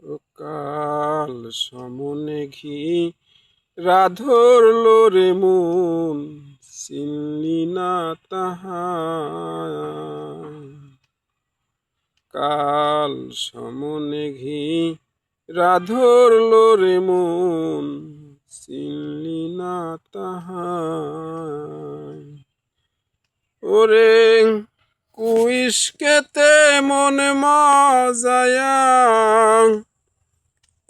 ও কাল সমনে ঘি রাধরলো রে মন, চিনলি না তাহার। কাল সমনে ঘি রাধরলো রে মন, চিনলি না তাহার। ওরে কুইস্কেতে মন মজায়া,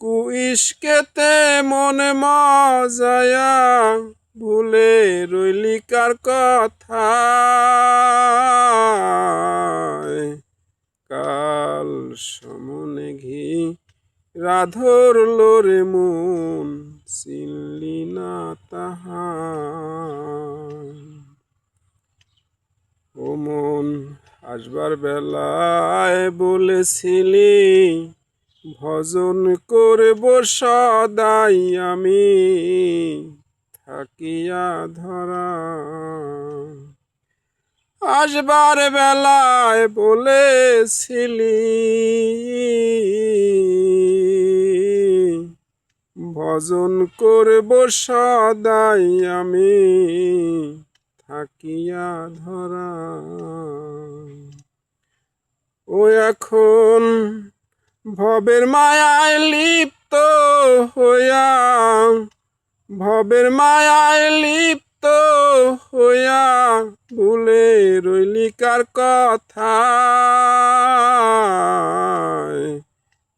কুইস্কেতে মন মজায়া, ভুলে রইলি কার কথা। কাল সমনে ঘি রাধরলো রে মন, চিনলি না তাহার। ও মন, আসবার বেলায় বলেছিলি ভজন করব সদাই আমি, থাকিয়া ধরা। আসবার বেলায় বলেছিলি ভজন করব সদাই আমি, থাকিয়া ধরা। ও এখন ভবের মায়ায় লিপ্ত হইয়া, ভবের মায়ায় লিপ্ত হইয়া, ভুলে রইলি কার কথা।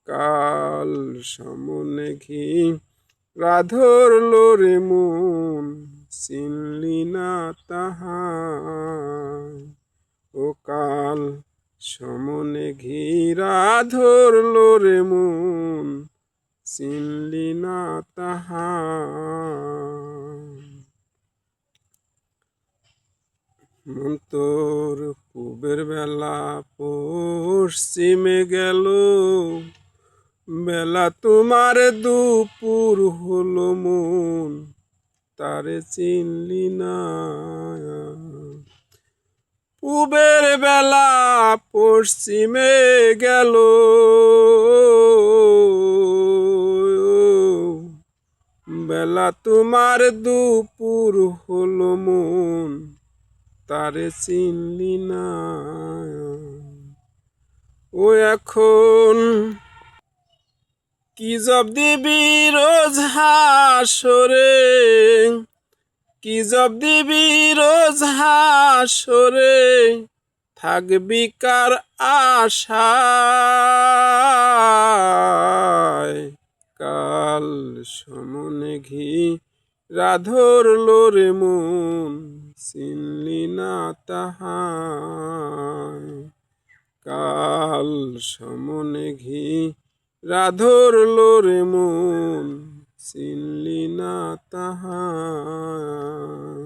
কাল সমনে ঘি রাধরলো রে মন, চিনলি না তাহার। ও কাল সমনে ঘি রাধরলো রে মন, চিনলি না তাহার। মন তোর পূবের বেলা পশ্চিমে গেল, বেলা তোমার দুপুর হলো মন, তারে চিনলি না। পূবের বেলা পশ্চিমে গেল, বেলা তোমার দুপুর হলো মন, তারে চিনলি না। ও এখন কি জব দিবি রোজ হাসরে, কি জব দিবি রোজ হাসরে, থাকবি কার আশায়। কাল সমনে ঘি রাধরলো রে মন, চিনলি না তাহার। কাল সমনে ঘি রাধরলো রে মন, চিনলি না তাহার।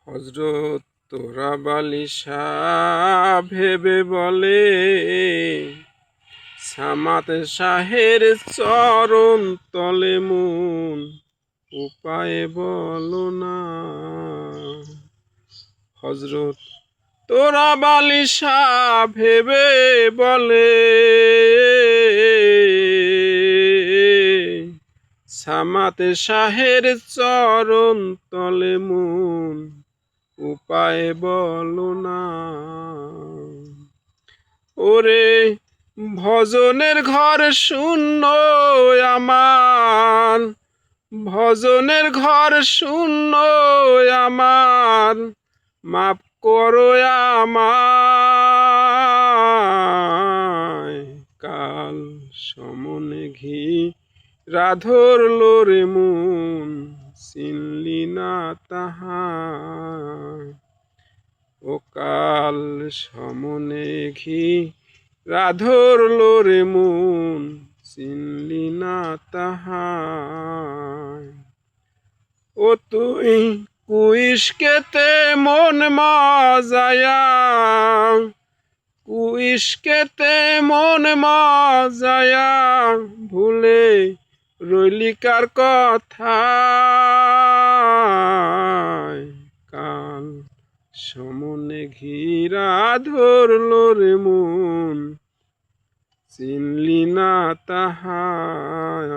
হযরত তোরা বালিশা ভেবে বলে, সামাত শাহের চরণ তলে মন, উপায় বলো না। হযরত তোরা বালিশা ভেবে বলে, সামাত শাহের চরণ তলে মন, উপায় বলো না। ওরে ভজনের ঘর শূন্য আমার, ভজনের ঘর শূন্য আমার, মাপ করো আমায়। কাল সমনে ঘি রাধরলো রে মন, চিনলি না তাহার। ও কাল সমনে ঘি রাধরলো রে মন, চিনলি না তাহার। ও তুই কুইস্কেতে মন মজায়া, কুইস্কেতে মন মজায়া, ভুলে রইলি কার কথা। কাল সমনে ঘি রাধরলো রে মন, চিনলি না তাহার